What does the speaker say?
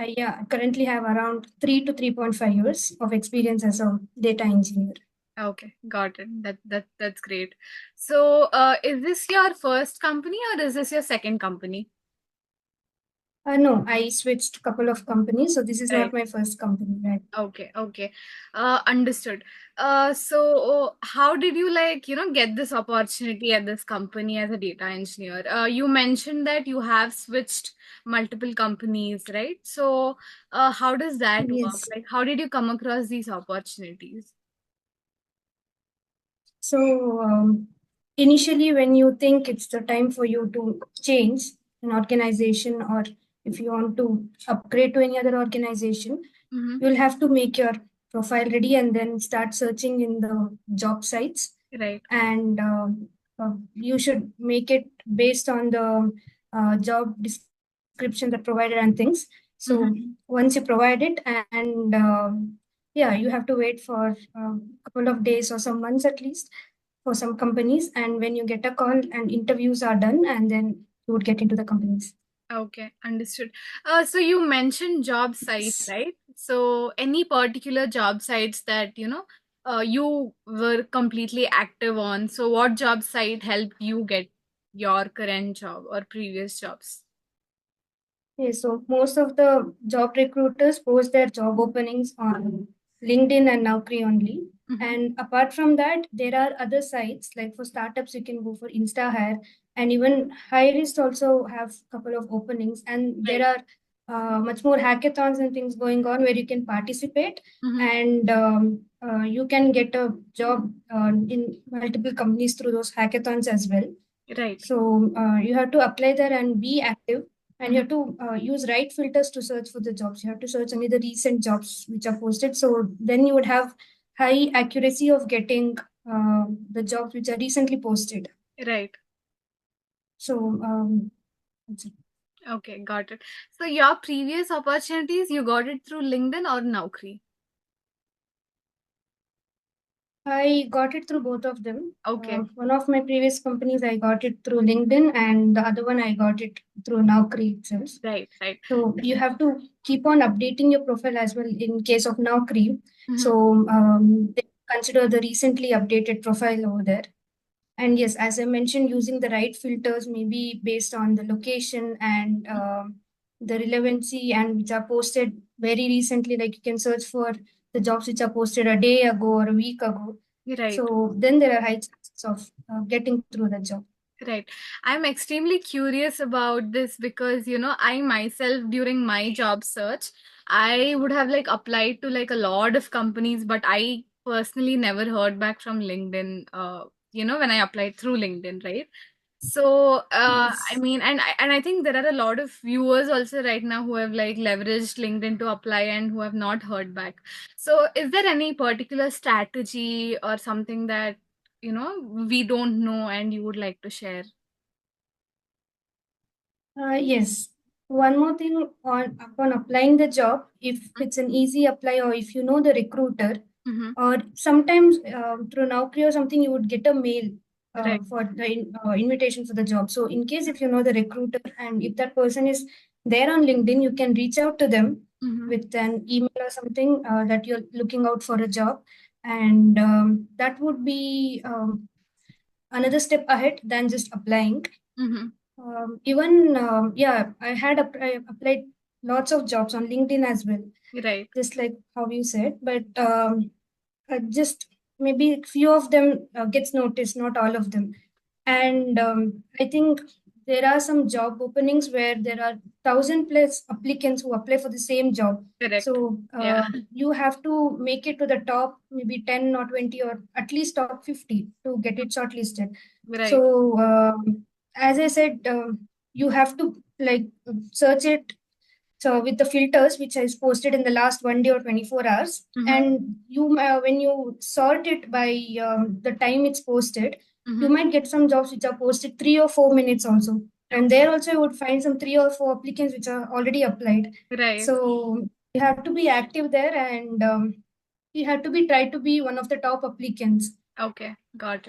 I currently have around 3 to 3.5 years of experience as a data engineer. Okay, got it. That's great. So, is this your first company or is this your second company? No, I switched a couple of companies, so this is not Right. my first company, right? Okay, okay. Understood. So how did you get this opportunity at this company as a data engineer? You mentioned that you have switched multiple companies, right? So, how does that work? Yes. Like, how did you come across these opportunities? So initially, when you think it's the time for you to change an organization, or if you want to upgrade to any other organization, Mm-hmm. you'll have to make your profile ready and then start searching in the job sites. Right. And you should make it based on the job description that provided and things. So Mm-hmm. once you provide it, and yeah, you have to wait for a couple of days or some months at least for some companies. And when you get a call and interviews are done, and then you would get into the companies. Okay, understood. So you mentioned job sites, right? So any particular job sites that, you were completely active on? So what job site helped you get your current job or previous jobs? Okay, so most of the job recruiters post their job openings on LinkedIn and Naukri only. Mm-hmm. And apart from that, there are other sites like for startups, you can go for InstaHire, and even Hirist also have a couple of openings. And there Right. are much more hackathons and things going on where you can participate, Mm-hmm. and you can get a job in multiple companies through those hackathons as well. Right. So you have to apply there and be active, and you Mm-hmm. have to use right filters to search for the jobs. You have to search only the recent jobs which are posted. So then you would have high accuracy of getting the jobs which are recently posted. Right. So that's it. Okay, got it. So your previous opportunities, you got it through LinkedIn or Naukri? I got it through both of them. Okay. One of my previous companies, I got it through LinkedIn, and the other one, I got it through Naukri itself. Right, right. So you have to keep on updating your profile as well in case of Naukri. Mm-hmm. So they consider the recently updated profile over there. And yes, as I mentioned, using the right filters, maybe based on the location and the relevancy, and which are posted very recently. Like you can search for the jobs which are posted a day ago or a week ago. Right. So then there are high chances of getting through the job. Right. I'm extremely curious about this because, I myself during my job search, I would have applied to a lot of companies, but I personally never heard back from LinkedIn, when I applied through LinkedIn, right? So, I Yes. mean, and I think there are a lot of viewers also right now who have leveraged LinkedIn to apply and who have not heard back. So, is there any particular strategy or something that we don't know and you would like to share? Yes. One more thing on upon applying the job, if it's an easy apply, or if you know the recruiter, Mm-hmm. or sometimes through Naukri or something, you would get a mail Right. for the invitation for the job. So in case if you know the recruiter, and if that person is there on LinkedIn, you can reach out to them Mm-hmm. with an email or something that you're looking out for a job, and that would be another step ahead than just applying. Mm-hmm. Even yeah, I applied lots of jobs on LinkedIn as well, Right. just like how you said. But just maybe few of them gets noticed, not all of them. And I think there are some job openings where there are 1,000 plus applicants who apply for the same job. Correct. So Yeah. you have to make it to the top, maybe 10 or 20, or at least top 50 to get it shortlisted. Right. So as I said, you have to search it so with the filters which is posted in the last 1 day or 24 hours, Mm-hmm. and you when you sort it by the time it's posted, you Mm-hmm. might get some jobs which are posted 3 or 4 minutes also, and Okay. there also you would find some 3 or 4 applicants which are already applied. Right. So you have to be active there, and you have to be try to be one of the top applicants. Okay. Got it.